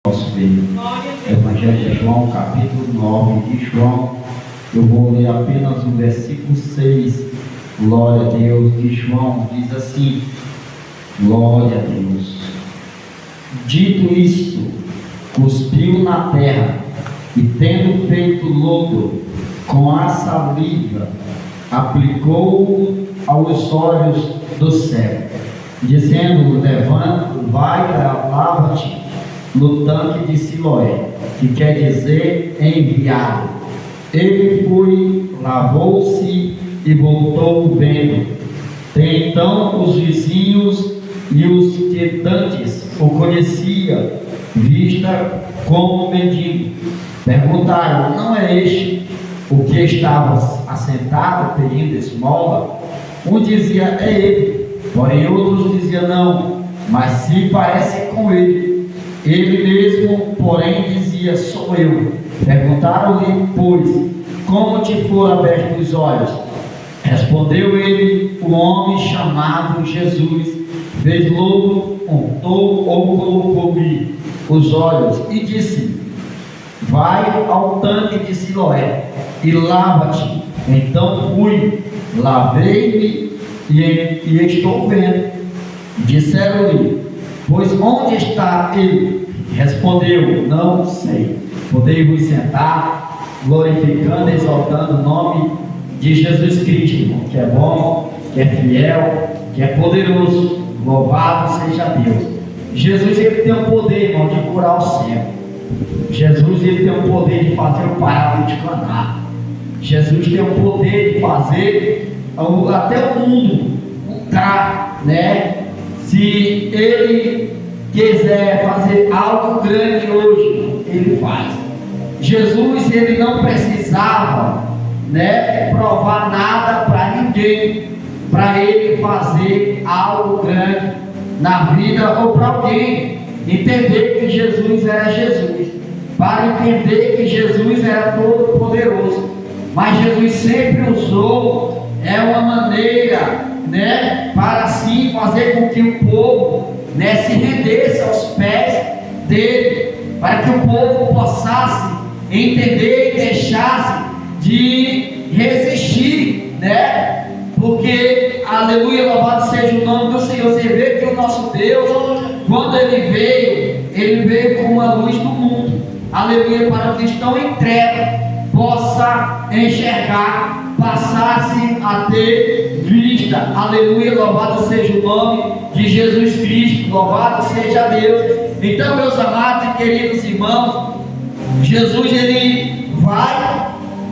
Nosso meio. Evangelho de João, capítulo 9 de João. Eu vou ler apenas o versículo 6. Glória a Deus. De João diz assim: glória a Deus. Dito isto, cuspiu na terra e, tendo feito lodo com a saliva, aplicou-o aos olhos do cego, dizendo: levanta, vai, lava-te no tanque de Siloé, que quer dizer enviado. Ele foi, lavou-se e voltou vendo. Então os vizinhos e os tentantes o conheciam, vista como mendigo. Perguntaram: não é este o que estava assentado pedindo esmola? Um dizia: é ele. Porém outros diziam: não, mas se parece com ele. Ele mesmo, porém, dizia: sou eu. Perguntaram-lhe, pois, como te foram abertos os olhos? Respondeu ele: o homem chamado Jesus fez lodo, untou ou colocou-me os olhos e disse: vai ao tanque de Siloé e lava-te. Então fui, lavei-me e estou vendo. Disseram-lhe: pois onde está ele? Respondeu: não sei. Podemos sentar, glorificando e exaltando o nome de Jesus Cristo, que é bom, que é fiel, que é poderoso. Louvado seja Deus. Jesus, ele tem o poder, irmão, de curar o cego. Jesus, ele tem o poder de fazer o paralítico andar. Jesus tem o poder de fazer até o mundo mudar, né? Se ele quiser fazer algo grande hoje, ele faz. Jesus, ele não precisava, né, provar nada para ninguém, para ele fazer algo grande na vida, ou para alguém entender que Jesus era Jesus, para entender que Jesus era todo poderoso. Mas Jesus sempre usou uma maneira, né, para assim fazer com que o povo, né, se rendesse aos pés dele, para que o povo passasse entender e deixasse de resistir, né? Porque, aleluia, louvado seja o nome do Senhor. Você vê que o nosso Deus, quando ele veio com a luz do mundo, aleluia, para que estão em treva possa enxergar, passasse a ter vista. Aleluia, louvado seja o nome de Jesus Cristo, louvado seja Deus. Então, meus amados e queridos irmãos, Jesus, ele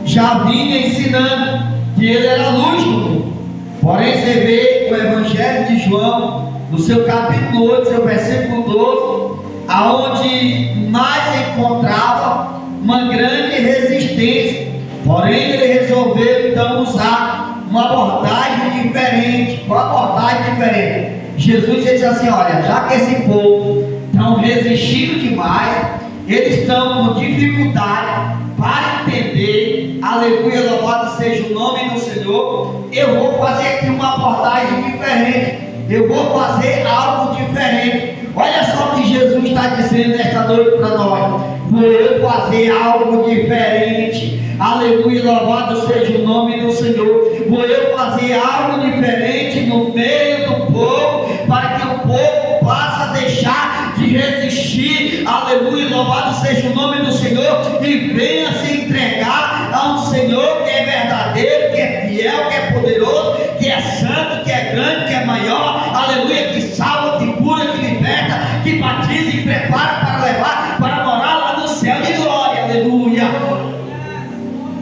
já vinha ensinando que ele era a luz do mundo. Porém, você vê o Evangelho de João, no seu capítulo 8, seu versículo 12, aonde mais encontrava uma grande resistência. Porém, ele resolveu então usar uma abordagem diferente. Uma abordagem diferente. Jesus disse assim: olha, já que esse povo estão resistindo demais, eles estão com dificuldade para entender, aleluia, louvado seja o nome do Senhor, eu vou fazer aqui uma abordagem diferente, eu vou fazer algo diferente. Olha só o que Jesus está dizendo nesta noite para nós: vou eu fazer algo diferente, aleluia, louvado seja o nome do Senhor. Vou eu fazer algo diferente no meio do povo, para que o povo possa deixar de resistir, aleluia, louvado seja o nome do Senhor, e venha se entregar a um Senhor que é verdadeiro, que é fiel, que é poderoso, que é santo, que é grande, que é maior, aleluia, que salva, que cura, que liberta, que batiza e prepara para levar, para morar lá no céu de glória, aleluia.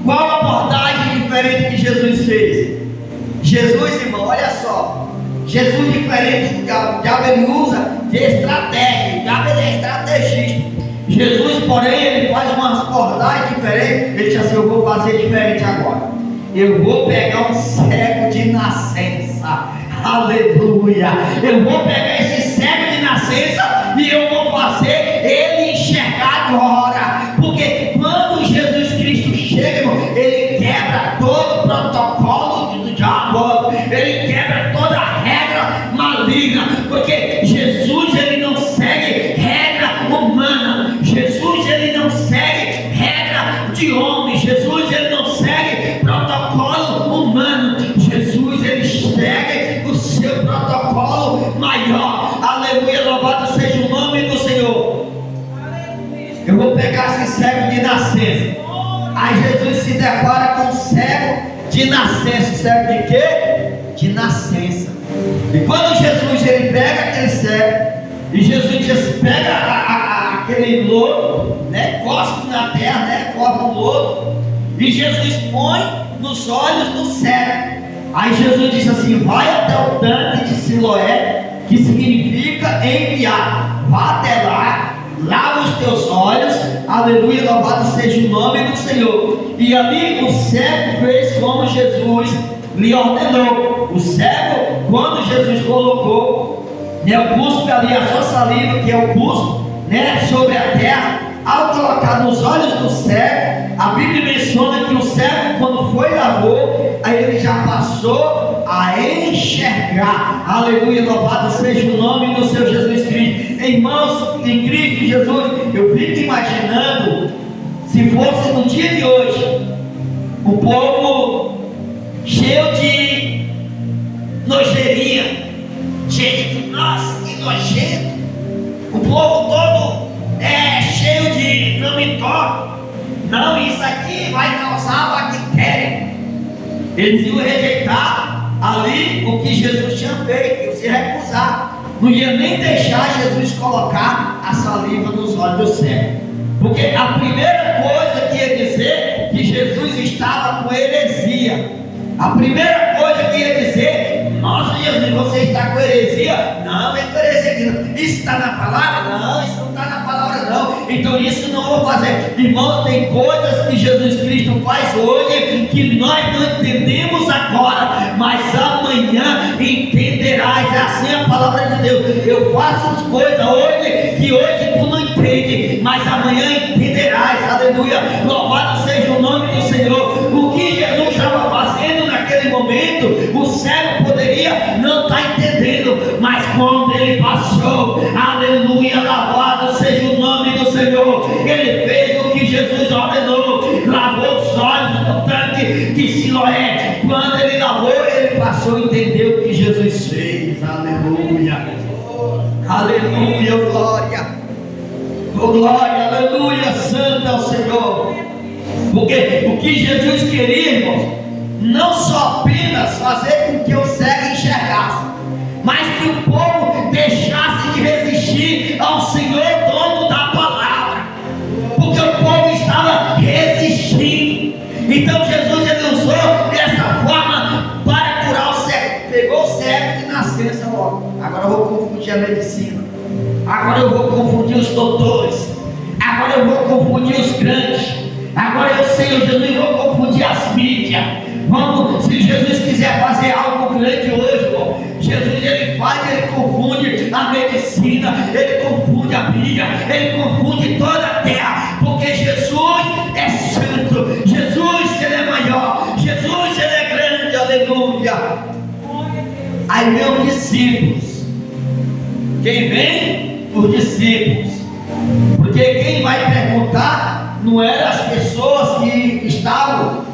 Qual a abordagem diferente que Jesus fez? Jesus, irmão, olha só, Jesus diferente, o diabo ele usa de estratégia, o diabo ele é estrategista. Jesus, porém, ele faz uma abordagem diferente. Ele diz assim: eu vou fazer diferente agora. Eu vou pegar um cego de nascença, aleluia. Eu vou pegar esse cego de nascença e eu vou fazer ele enxergar agora. Porque quando Jesus Cristo chega, irmão, ele quebra todo o protocolo do diabo, ele quebra toda a regra maligna, porque Jesus ele não segue regra humana. pegasse cego de nascença. Aí Jesus se depara com cego de nascença. Cego de quê? De nascença. E quando Jesus ele pega aquele cego, e Jesus diz: pega aquele lodo, né? Cospe na terra, né? Corta o lodo, e Jesus põe nos olhos do cego. Aí Jesus disse assim: vai até o tanque de Siloé, que significa enviar. Vá até lá, lava os teus olhos, aleluia, louvado seja o nome do Senhor. E ali o cego fez como Jesus lhe ordenou. O cego, quando Jesus colocou, né, o cuspe ali, a sua saliva, que é o cuspe, né, sobre a terra, ao colocar nos olhos do cego, a Bíblia menciona que o cego, quando foi lavou, aí ele já passou a enxergar. Aleluia, louvado seja o nome do Senhor Jesus Cristo. Irmãos, em Cristo Jesus, eu fico imaginando, se fosse no dia de hoje, o povo cheio de nojeirinha, cheio de, nossa, que nojento, o povo todo cheio de não me toque, não, isso aqui vai causar bactéria. Eles iam rejeitar ali o que Jesus tinha feito, iam se recusar, não ia nem deixar Jesus colocar a saliva nos olhos do cego, porque a primeira coisa que ia dizer que Jesus estava com heresia. A primeira coisa que ia dizer: nossa, Jesus, você está com heresia? Não, é com heresia. Isso está na palavra? Não, isso não está na palavra não. Então isso não vou fazer. Irmãos, tem coisas que Jesus Cristo faz hoje que nós não entendemos agora, mas amanhã entenderás. É assim a palavra de Deus. Eu faço as coisas hoje que hoje tu não entende, mas amanhã entenderás. Aleluia, louvado seja o nome do Senhor. O que Jesus estava fazendo naquele momento, o cego poderia não estar entendendo, mas quando ele passou, aleluia, louvado seja o nome do Senhor, ele fez o que Jesus ordenou, lavou os olhos do tanque de Siloé. Quando ele lavou, ele passou a entender o que Jesus fez. Aleluia, aleluia, glória, oh, glória, aleluia, santo é o Senhor. Porque o que Jesus queria, irmãos, não só apenas fazer com que o cego enxergasse, mas que o povo deixasse de resistir ao Senhor, dono da palavra, porque o povo estava resistindo. Então Jesus ele usou dessa forma para curar o cego. Pegou o cego de nascença logo. Agora eu vou confundir a medicina, agora eu vou confundir os doutores, agora eu vou confundir os grandes, agora eu sei, Jesus, eu vou confundir as mídias. Vamos, se Jesus quiser fazer algo grande hoje, irmão, Jesus ele faz, ele confunde a medicina, ele confunde a Bíblia, ele confunde toda a terra, porque Jesus é santo, Jesus ele é maior, Jesus ele é grande, aleluia. Aí vem os discípulos. Quem vem? Os discípulos. Porque quem vai perguntar não eram as pessoas que estavam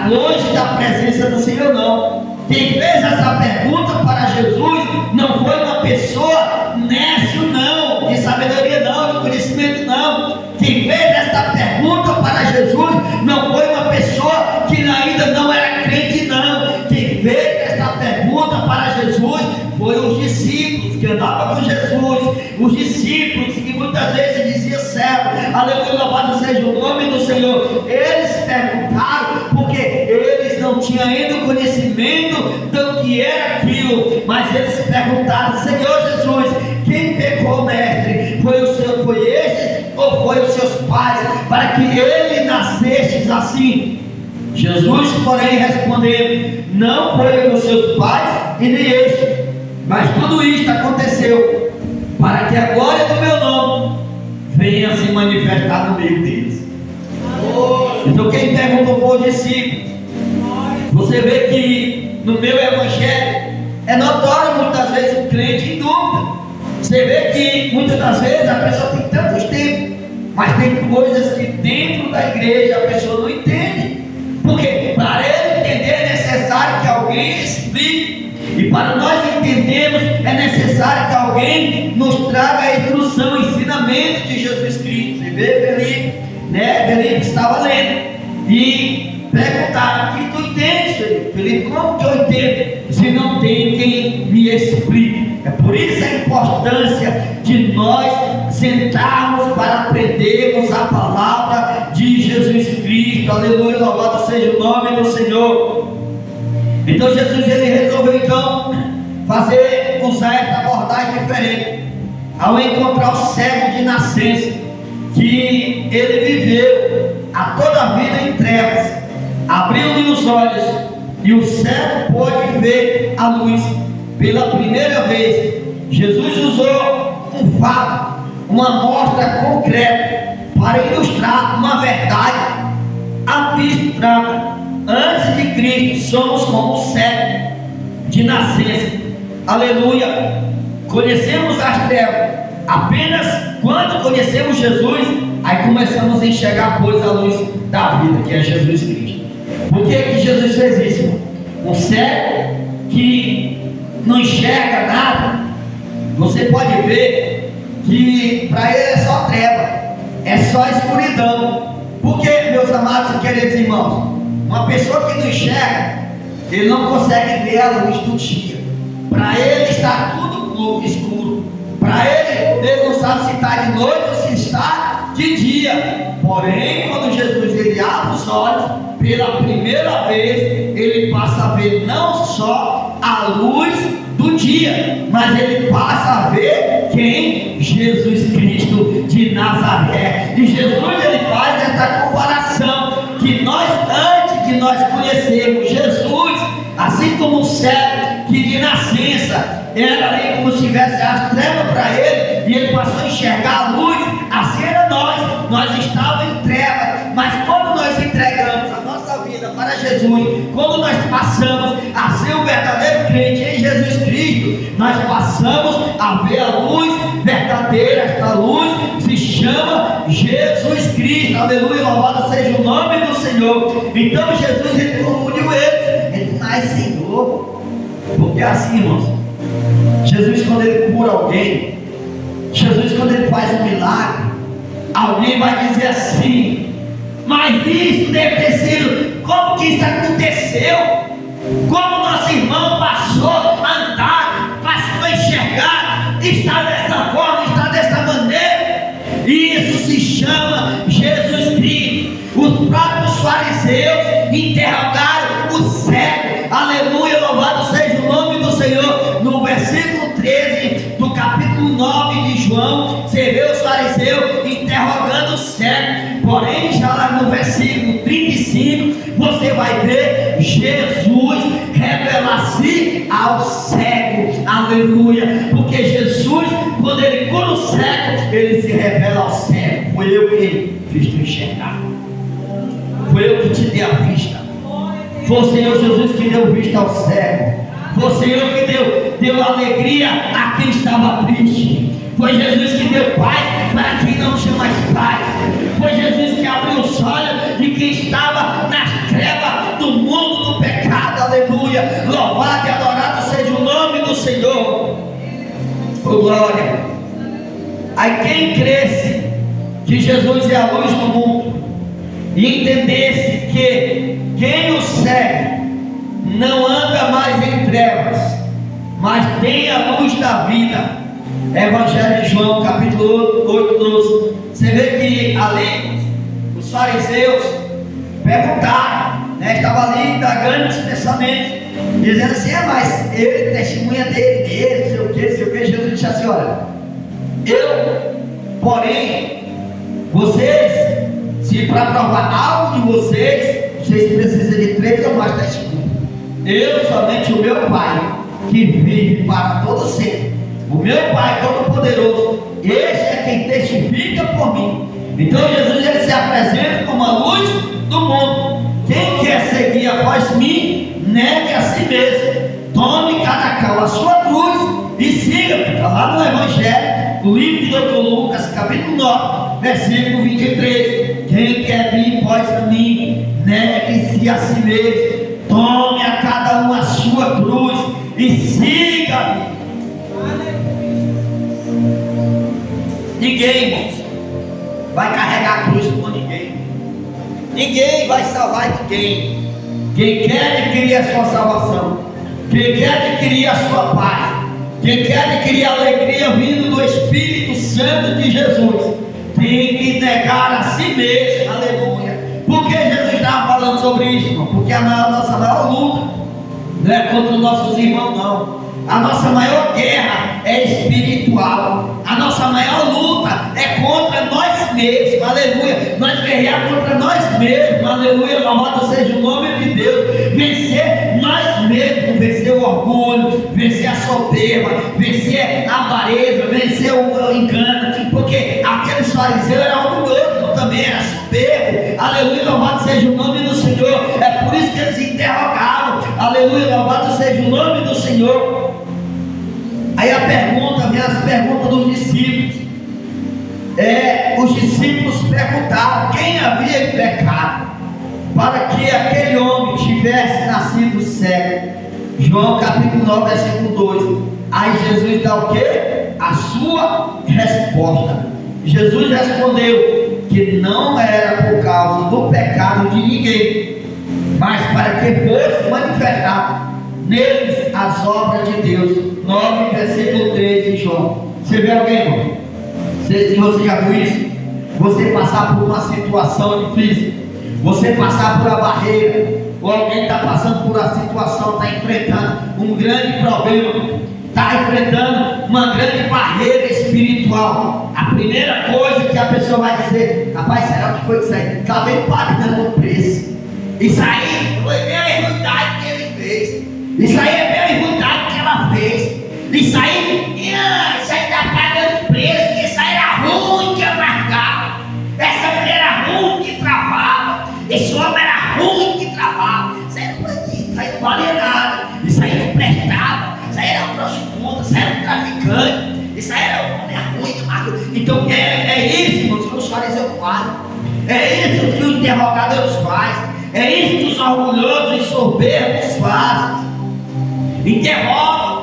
longe da presença do Senhor, não. Quem fez essa pergunta para Jesus não foi uma pessoa nécio, não, de sabedoria, não, de conhecimento, não. Quem fez essa pergunta para Jesus não foi uma pessoa que ainda não era crente, não. Quem fez essa pergunta para Jesus foi os discípulos que andavam com Jesus, os discípulos que muitas vezes diziam servo, aleluia, louvado seja o nome do Senhor. Eles perguntaram porque eles não tinham ainda o conhecimento do que era aquilo, mas eles perguntaram: Senhor Jesus, quem pecou, mestre? Foi estes ou foi os seus pais, para que ele nascesse assim? Jesus, porém, respondeu: não foi os seus pais e nem este, mas tudo isto aconteceu para que a glória do meu nome venha se manifestar no meio deles. Então quem perguntou foi o discípulo. Você vê que no meu evangelho é notório muitas vezes o crente em dúvida. Você vê que muitas das vezes a pessoa tem tantos tempos, mas tem coisas que dentro da igreja a pessoa não entende. Porque para ele entender é necessário que alguém explique. E para nós entendermos é necessário que alguém nos traga a instrução, o ensinamento. ensinamento de Jesus Cristo. Você vê Felipe, né? Felipe estava lendo e perguntaram: o que tu entendes, Felipe? Felipe, como que eu entendo se não tem quem me explique? É por isso a importância de nós sentarmos para aprendermos a palavra de Jesus Cristo. Aleluia, louvado seja o nome do Senhor. Então Jesus, ele resolveu então usar essa abordagem diferente ao encontrar o cego de nascença, que ele viveu a toda a vida em trevas. Abriu-lhe os olhos e o cego pôde ver a luz pela primeira vez. Jesus usou um fato, uma amostra concreta para ilustrar uma verdade abstrata. Antes de Cristo somos como o cego de nascença. Aleluia. Conhecemos as trevas apenas quando conhecemos Jesus. Aí começamos a enxergar, pois, a luz da vida, que é Jesus Cristo. Por que Jesus fez isso, irmão? Um cego que não enxerga nada, você pode ver que para ele é só treva, é só escuridão. Porque, meus amados e queridos irmãos, uma pessoa que não enxerga, ele não consegue ver a luz do dia. Para ele está tudo escuro. Para ele não sabe se está de noite ou se está de dia. Porém, quando Jesus ele abre os olhos, pela primeira vez, ele passa a ver não só a luz do dia, mas ele passa a ver quem? Jesus Cristo de Nazaré. E Jesus ele faz essa comparação, que nós, antes de nós conhecermos Jesus, assim como o cego que de nascença era ali como se tivesse as trevas para ele, e ele passou a enxergar a luz, assim era nós estávamos em trevas, mas quando nós entregamos a nossa vida para Jesus, quando nós passamos a ser um verdadeiro crente em Jesus Cristo, nós passamos a ver a luz verdadeira. Esta luz se chama Jesus Cristo. Aleluia, louvado seja o nome do Senhor. Então Jesus ele confundiu eles, ele disse: mas Senhor, porque assim, irmãos, Jesus quando ele cura alguém, Jesus quando ele faz um milagre, alguém vai dizer assim: mas isso deve ter sido, como que isso aconteceu? Como nosso irmão passou a andar, passou a enxergar, está dessa forma, está dessa maneira? Isso se chama Jesus Cristo. Os próprios fariseus interrogaram o cego. Aleluia, louvado seja o nome do Senhor. No versículo 13 do capítulo 9 de João, você vê os fariseus interrogando o cego. Porém, já lá no versículo 35, você vai ver Jesus revelar-se ao cego. Aleluia, porque Jesus, quando ele cura o cego, ele se revela ao cego. Foi eu que fiz tu enxergar, foi eu que te dei a vista, foi o Senhor Jesus que deu vista ao cego, foi o Senhor que deu alegria a quem estava triste, foi Jesus que deu paz para quem não tinha mais paz, foi Jesus que abriu os olhos de quem estava nas trevas do mundo do pecado. Aleluia, louvado e adorado seja o nome do Senhor. Oh, glória. Aí quem cresce que Jesus é a luz do mundo e entendesse que quem o segue não anda mais em trevas, mas tem a luz da vida. Evangelho de João, capítulo 8, 12. Você vê que ali os fariseus perguntaram, né? Estavam ali indagando os pensamentos, dizendo assim: mas ele testemunha dele, não sei o que. Jesus disse assim: olha, porém, vocês, se para provar algo de vocês precisam de 3 ou mais testemunhas. Eu, somente o meu Pai, que vive para todo sempre. O meu Pai Todo-Poderoso, esse é quem testifica por mim. Então Jesus ele se apresenta como a luz do mundo. Quem quer seguir após mim, negue a si mesmo, tome cada qual a sua cruz e siga. Está lá no Evangelho, no livro de Dr. Lucas, capítulo 9, versículo 23. Quem quer vir após mim, negue-se a si mesmo, tome a cada um a sua cruz e siga-me. Ninguém, irmãos, vai carregar a cruz por ninguém. Ninguém vai salvar ninguém. Quem quer adquirir a sua salvação, quem quer adquirir a sua paz, quem quer adquirir a alegria vindo do Espírito Santo de Jesus, tem que negar a si mesmo. Aleluia. Por que Jesus estava falando sobre isso, irmão? Porque a nossa maior luta não é contra os nossos irmãos, não. A nossa maior guerra é espiritual. A nossa maior luta é contra nós mesmos. Aleluia. Nós guerrear contra nós mesmos. Aleluia. Louvado seja o nome de Deus. Vencer nós mesmos. Vencer o orgulho. Vencer a soberba. Vencer a avareza. Vencer o engano. Porque aqueles fariseus eram orgulhosos, também era soberbo. Aleluia. Louvado seja o nome do Senhor. É por isso que eles interrogavam. Aleluia. Louvado seja o nome do Senhor. Aí a pergunta, vem as perguntas dos discípulos. Os discípulos perguntaram quem havia pecado para que aquele homem tivesse nascido cego. João capítulo 9, versículo 2. Aí Jesus dá o que? A sua resposta. Jesus respondeu que não era por causa do pecado de ninguém, mas para que fosse manifestado neles as obras de Deus. 9, versículo 3 de João. Você vê alguém, irmão? Se você já viu isso, você passar por uma situação difícil, você passar por uma barreira, ou alguém está passando por uma situação, está enfrentando um grande problema, está enfrentando uma grande barreira espiritual, a primeira coisa que a pessoa vai dizer: rapaz, será que foi isso aí? Está bem pagando o preço. Isso aí foi bem a ruindade que ele fez. Isso aí é bem a ruindade que ela fez. Isso aí está pagando preço, porque isso aí era ruim que amargava. Essa mulher era ruim que travava. Esse homem era ruim que travava. Isso aí era bandido, isso aí não valia nada. Isso aí não prestava. Isso aí era um prostituta, isso aí era um traficante. Isso aí era um homem ruim que amargava. Então é isso, irmãos, que os fariseus fazem. É isso que os interrogadores fazem. É isso que os orgulhosos e soberbos fazem. Interrogam.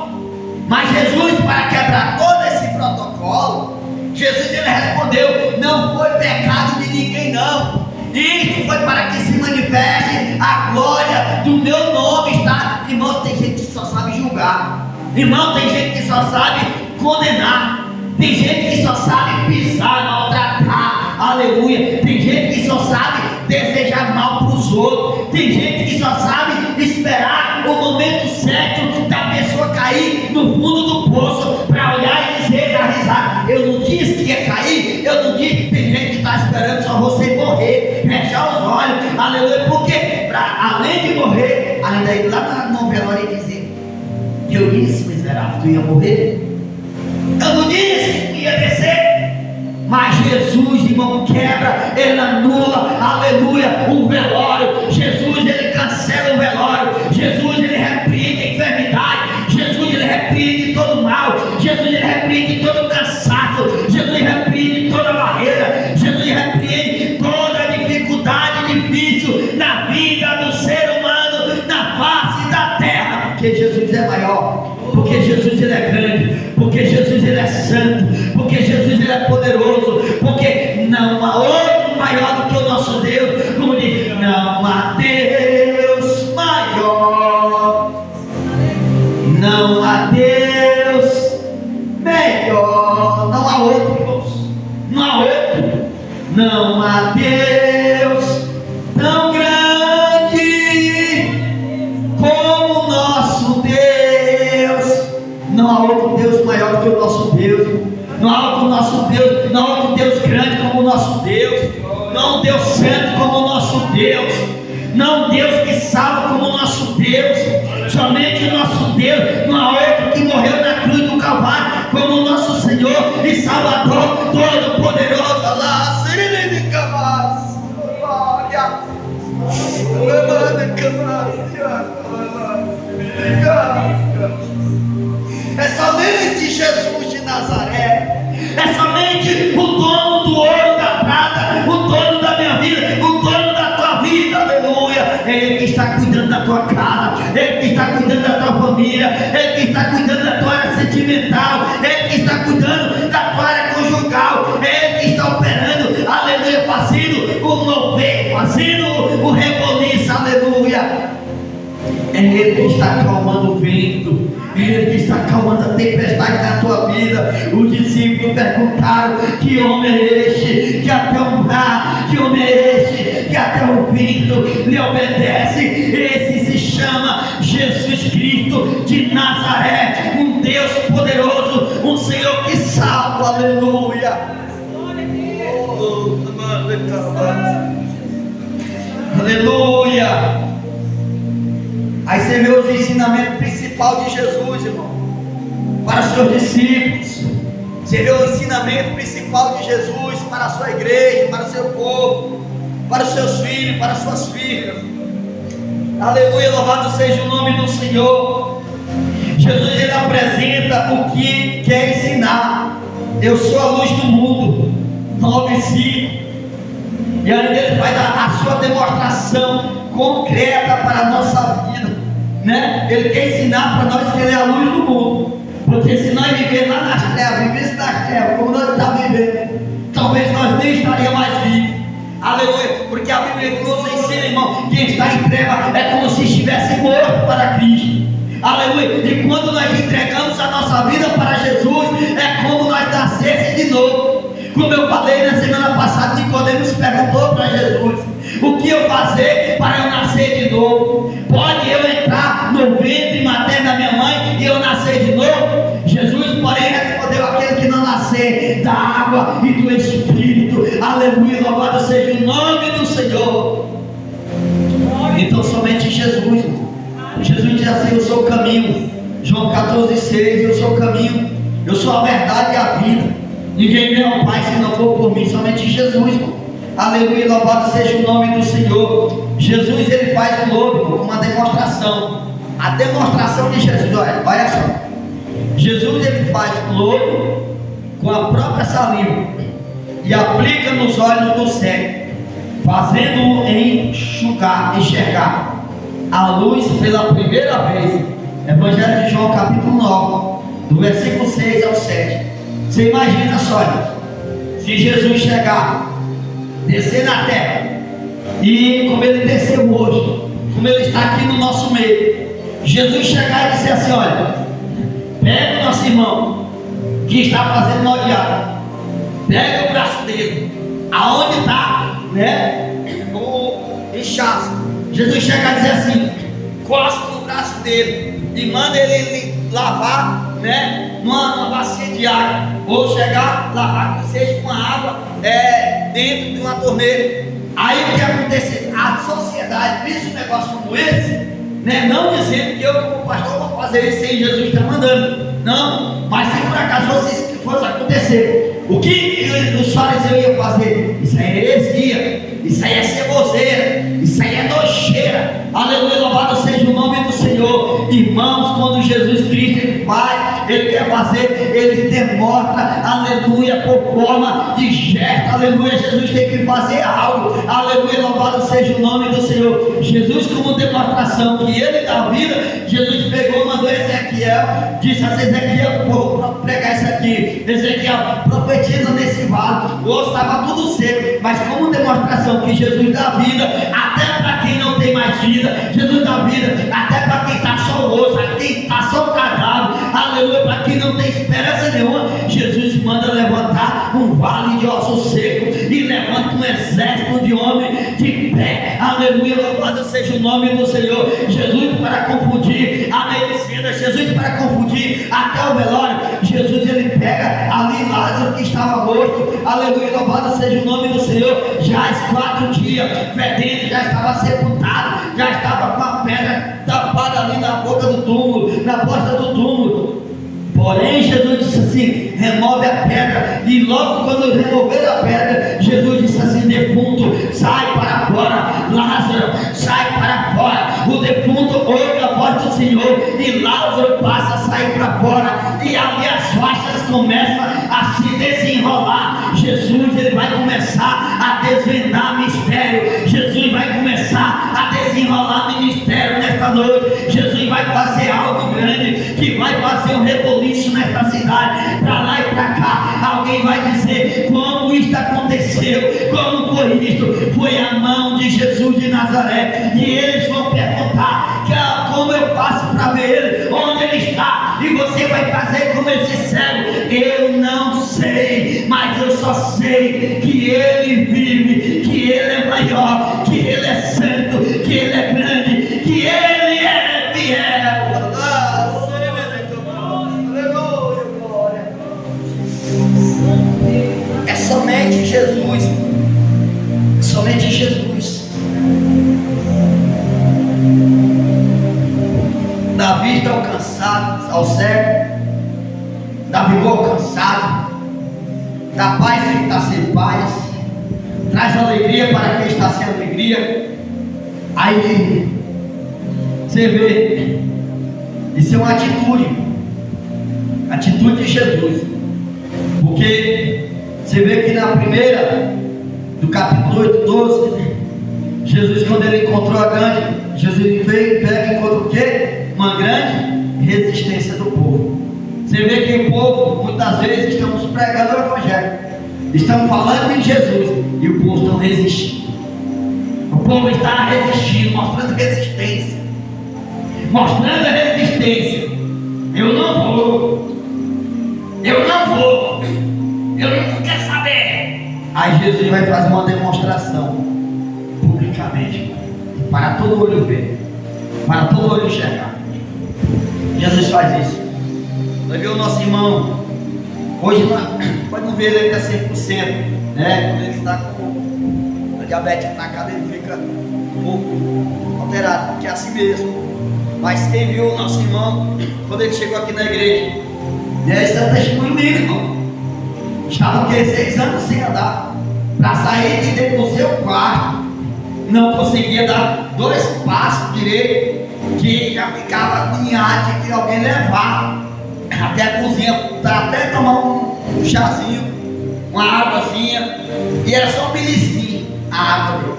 Mas Jesus, para quebrar todo esse protocolo, Jesus ele respondeu: não foi pecado de ninguém, não. Isso foi para que se manifeste a glória do meu nome. Está? Irmãos, tem gente que só sabe julgar. Irmão, tem gente que só sabe condenar. Tem gente que só sabe pisar, maltratar. Aleluia. Tem gente que só sabe desejar mal para os outros. Tem gente que só sabe esperar o momento certo da pessoa cair no fundo do poço para olhar e dizer, dar risada. Eu não disse que ia cair. Eu não disse. Tem gente que está esperando só você morrer, fechar os olhos. Aleluia. Porque além de morrer, ainda ir lá no velório e dizer: eu disse, miserável, tu ia morrer. Eu não disse que ia descer. Mas Jesus, irmão, quebra, ele anula, aleluia, o velório. Jesus, ele cancela o velório. Jesus, ele repreende a enfermidade. Jesus, ele repreende todo o mal. Jesus, ele repreende todo o cansaço. Jesus, ele repreende toda a barreira. Jesus, ele repreende toda a dificuldade difícil na vida do ser humano, na face da terra. Porque Jesus é maior. Porque Jesus ele é grande, porque Jesus ele é santo, porque Jesus ele é poderoso, porque não há outro maior do que o nosso Deus. Como diz, não há Deus maior, não há Deus melhor, não há outro, irmãos, não há outro, não há Deus tão grande como o nosso Deus. Não há outro Deus maior que o nosso Deus. Não há outro nosso Deus. Não há outro Deus grande como o nosso Deus. Não há um Deus santo como o nosso Deus. Não há um Deus que salva como o nosso Deus. Somente o nosso Deus. Não há outro que morreu na cruz do Calvário como o nosso Senhor e Salvador Todo-Poderoso. Allah, serene de Camas. Glória. É somente Jesus de Nazaré. É somente o dono do ouro, da prata, o dono da minha vida, o dono da tua vida, aleluia. É Ele que está cuidando da tua casa, Ele que está cuidando da tua família, Ele que está cuidando da tua área sentimental, Ele que está cuidando da tua área conjugal, É Ele que está acalmando o vento, é Ele que está acalmando a tempestade na tua vida. Os discípulos perguntaram: que homem é este, que até o mar, que homem é este, que até o vento lhe obedece? Esse se chama Jesus Cristo de Nazaré, um Deus poderoso, um Senhor que salva. Aleluia. Aleluia. Aí você vê os ensinamentos principais de Jesus, irmão, para os seus discípulos. Você vê o ensinamento principal de Jesus para a sua igreja, para o seu povo, para os seus filhos, para as suas filhas. Aleluia, louvado seja o nome do Senhor. Jesus, ele apresenta o que quer ensinar. Eu sou a luz do mundo, 9:5. E ainda ele faz a sua demonstração concreta para a nossa vida, né? Ele quer ensinar para nós que ele é a luz do mundo, porque se nós vivermos lá nas trevas, vivêssemos nas trevas como nós estamos vivendo, talvez nós nem estaríamos mais vivos. Aleluia, porque a Bíblia nos ensina, irmão, quem está em treva é como se estivesse morto para Cristo. Aleluia, e quando nós entregamos a nossa vida para Jesus, é como nós nascêssemos de novo. Como eu falei na semana passada, Nicodemos perguntou para Jesus: o que eu fazer para eu nascer de novo? Pode eu entrar no ventre materno da minha mãe e eu nascer de novo? Jesus, porém, respondeu: aquele que não nascer da água e do Espírito. Aleluia, louvado seja o nome do Senhor. Então somente Jesus, Jesus diz assim: eu sou o caminho. João 14:6, eu sou o caminho, eu sou a verdade e a vida. Ninguém vem ao Pai se não for por mim, somente Jesus, irmão. Aleluia, louvado seja o nome do Senhor. Jesus, ele faz um lobo, uma demonstração. A demonstração de Jesus, olha só. Jesus, ele faz um lobo com a própria saliva e aplica nos olhos do cego, fazendo-o enxergar a luz pela primeira vez. Evangelho de João, capítulo 9, do versículo 6 ao 7. Você imagina só, se Jesus chegar, descer na terra, e como ele desceu hoje, como ele está aqui no nosso meio, Jesus chegar e dizer assim: olha, pega o nosso irmão que está fazendo mal diabo, pega o braço dele, aonde está, né, o inchaço. Jesus chegar e dizer assim: cospe no braço dele e manda ele lavar, né, numa bacia de água, ou chegar, lavar que seja com a água dentro de uma torneira. Aí o que acontece? A sociedade vê um negócio como esse, né, não dizendo que eu como pastor vou fazer isso sem Jesus está mandando, não, mas se por acaso fosse acontecer, o que os fariseus iam fazer? Isso aí é heresia, isso aí é ceboseira, isso aí é nojeira. Aleluia, louvado seja o nome do Senhor. Irmãos, quando Jesus Cristo ele faz, ele quer fazer, ele demonstra, aleluia, por forma de gesto. Aleluia, Jesus tem que fazer algo. Aleluia, louvado seja o nome do Senhor. Jesus, como demonstração que ele dá vida, Jesus pegou, mandou Ezequiel, disse a Ezequiel: vou pregar isso aqui. Ezequiel, profetiza nesse vale. O osso estava tudo seco, mas como demonstração que Jesus dá vida até para quem não tem mais vida. Jesus dá vida até para quem está só o osso, para quem está só o cadáver. Aleluia, para quem não tem esperança nenhuma. Jesus manda levantar um vale de ossos secos e levanta um exército de homens de pé. Aleluia, louvado seja o nome do Senhor. Jesus para confundir a medicina, Jesus para confundir até o velório. Jesus ele pega ali Lázaro que estava morto. Aleluia, louvado seja o nome do Senhor. Já há 4 dias fedendo, já estava sepultado, já estava com a pedra tapada ali na boca do túmulo, na porta do túmulo. Porém Jesus disse assim: remove a pedra. E logo quando remover a pedra, Jesus disse assim: defunto, sai para fora. Lázaro, sai para fora. O defunto ouve a voz do Senhor e Lázaro passa a sair para fora. E ali as faixas começam a se desenrolar. Jesus ele vai começar a desvendar mistério. Jesus vai começar a desenrolar ministério nesta noite. Jesus vai fazer algo grande que vai fazer um reboliço nesta cidade, para lá e para cá. Alguém vai dizer: como está acontecendo? aconteceu, como foi isto, foi a mão de Jesus de Nazaré. E eles vão perguntar como eu faço para ver ele, onde ele está, e você vai fazer como esse cego. Eu não sei, mas eu só sei que ele vive, que ele é maior, que ele é santo, que ele é grande, que ele é fiel. Aleluia, glória. É somente Jesus, somente Jesus. Davi está alcançado ao cego, dá vigor ao cansado, dá paz quem está sem paz, traz alegria para quem está sem alegria. Aí você vê, isso é uma atitude de Jesus, porque você vê que na primeira do capítulo 8, 12, Jesus, quando ele encontrou a grande, Jesus veio, pega e encontra o quê? Uma grande resistência do povo. Você vê que o povo, muitas vezes, estamos pregando o Evangelho, estamos falando em Jesus, e o povo está resistindo. O povo está resistindo, mostrando resistência. Mostrando a resistência. Eu não vou. Eu não quero saber. Aí Jesus vai fazer uma demonstração publicamente, para todo olho ver, para todo olho enxergar. Jesus faz isso. Vai ver o nosso irmão. Hoje pode não ver ele ainda 100%, né? Quando ele está com a diabetes atacada, ele fica um pouco alterado, porque é assim mesmo. Mas quem viu o nosso irmão, quando ele chegou aqui na igreja, né? Esse é o testemunho meu, irmão. Estava o quê? 6 anos sem andar, para sair de dentro do seu quarto, não conseguia dar 2 passos direito, que já ficava agoniado de que alguém levar até a cozinha, para até tomar um chazinho, uma águazinha, e era só um belisquinho, a água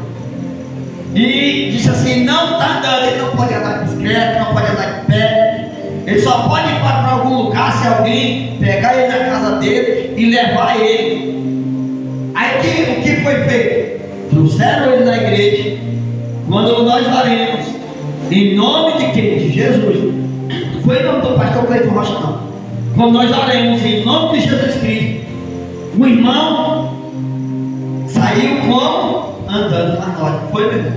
dele. E disse assim: não está andando, ele não pode andar de bicicleta, não pode andar de pé, ele só pode ir para algum lugar se alguém pegar ele na casa dele e levar ele. Aí o que foi feito? Trouxeram ele na igreja. Quando nós oremos em nome de quem? De Jesus. Não foi em nome do pastor Cleiton Rocha, não. Quando nós oremos em nome de Jesus Cristo, o irmão saiu como? Andando na noite. Foi, meu irmão?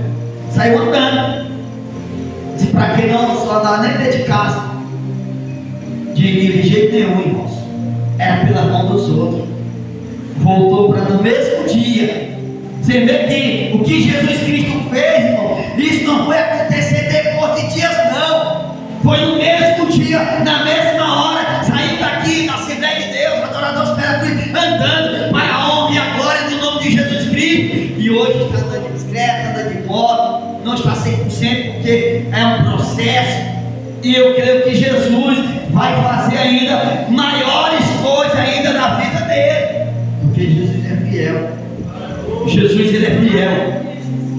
Saiu andando. Se para quem não só andar nem dentro de casa, de jeito nenhum, irmãos. Era pela mão dos outros. Voltou para no mesmo dia. Você vê que o que Jesus Cristo fez, irmão, isso não foi acontecer depois de dias, não. Foi no mesmo dia, na mesma hora, saindo daqui da Assembleia de Deus, adoradores perpétuos, andando para a honra e a glória do nome de Jesus Cristo. E hoje está andando de bicicleta, andando de moto, não está 100% porque é um processo. E eu creio que Jesus vai fazer ainda maiores coisas ainda na vida dele, porque Jesus é fiel. Jesus, ele é fiel.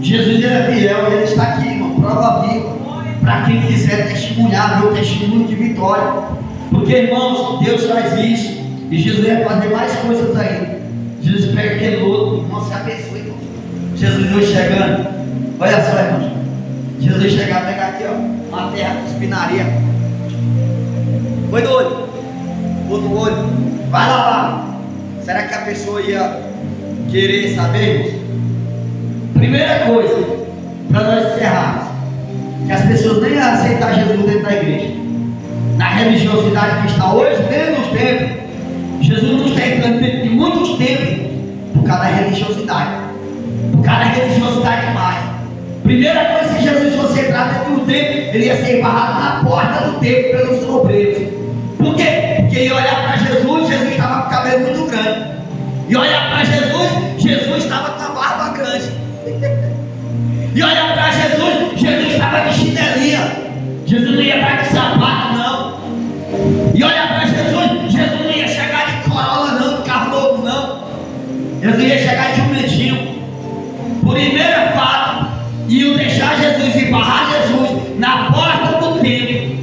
Jesus, ele é fiel. E ele está aqui, irmão, prova viva, para quem quiser testemunhar, ver o testemunho de vitória. Porque, irmãos, Deus faz isso, e Jesus vai fazer mais coisas ainda. Jesus pega aquele lodo, irmão, se abençoe, irmão. Jesus hoje chegando. Olha só, irmão. Jesus chegar, pegar aqui, ó, uma terra com espinaria. Foi no olho. Ou no olho. Vai lavar. Será que a pessoa ia querer saber, irmãos? Primeira coisa, para nós encerrarmos, que as pessoas nem iam aceitar Jesus dentro da igreja. Na religiosidade que está hoje, nem nos tempos. Jesus não está entrando dentro de muitos tempos por causa da religiosidade. Por causa da religiosidade demais. Primeira coisa, se Jesus fosse entrar dentro do templo, ele ia ser embarrado na porta do templo pelos obreiros. Por quê? Porque ia olhar para Jesus, Jesus estava com o cabelo muito grande. E olhar para Jesus, Jesus estava com a barba grande. E olhar para Jesus, Jesus estava de chinelinha. Jesus não ia estar de sapato, não. E olhar para Jesus, Jesus não ia chegar de Corolla, não, de carro novo, não. Jesus ia chegar de jumentinho. Primeiro fato, iam deixar Jesus e barrar Jesus na porta do templo.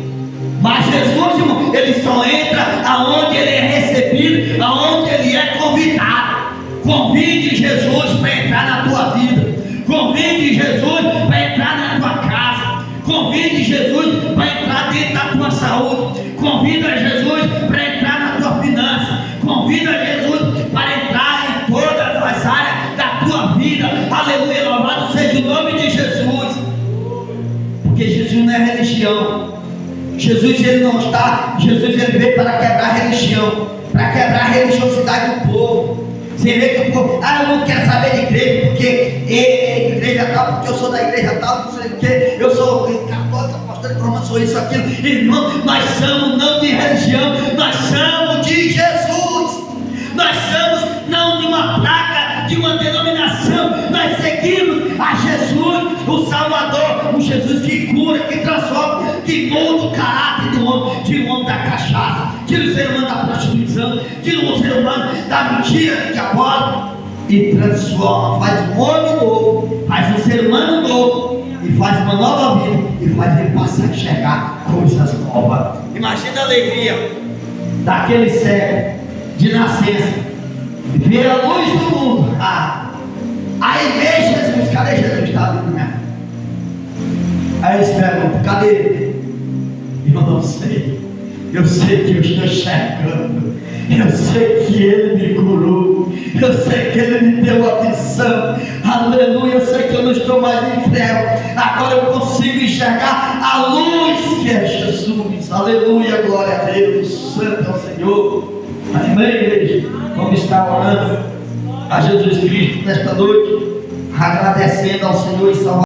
Mas Jesus, irmão, ele só entra aonde ele é recebido, aonde ele é convidado. Convide Jesus Jesus para entrar na tua vida. Convide Jesus para entrar na tua casa. Convide Jesus para entrar dentro da tua saúde. Convida Jesus para entrar na tua finança. Convida Jesus para entrar em todas as áreas da tua vida. Aleluia, louvado seja o nome de Jesus. Porque Jesus não é religião. Jesus ele não está. Jesus ele veio para quebrar a religião, para quebrar a religiosidade do povo. Você vê que o povo, eu não quero saber de igreja, porque igreja tal, porque eu sou da igreja tal, não sei o que, eu sou católico, apostólico, romano, sou isso, aquilo. Irmão, nós somos não de religião, nós somos de Jesus. Nós somos não de uma placa, de uma denominação, nós seguimos a Jesus, o Salvador, o Jesus que cura, que transforma, que muda o caráter do homem, tira o homem da cachaça, tira o ser humano da prostituição, tira o ser humano da mentira, do diabólico, e transforma, faz um homem novo, faz um ser humano novo, e faz uma nova vida, e faz ele passar a enxergar coisas novas. Imagina a alegria daquele cego de nascença, ver a luz do mundo. Aí vê Jesus, cadê Jesus? Está ali na minha frente. Aí eles perguntam, cadê ele? Eu não sei. Eu sei que eu estou enxergando. Eu sei que ele me curou. Eu sei que ele me deu a visão. Aleluia. Eu sei que eu não estou mais em trevas. Agora eu consigo enxergar a luz que é Jesus. Aleluia. Glória a Deus. Santo é o Senhor. Amém, igreja? Vamos estar orando a Jesus Cristo nesta noite, agradecendo ao Senhor e Salvador.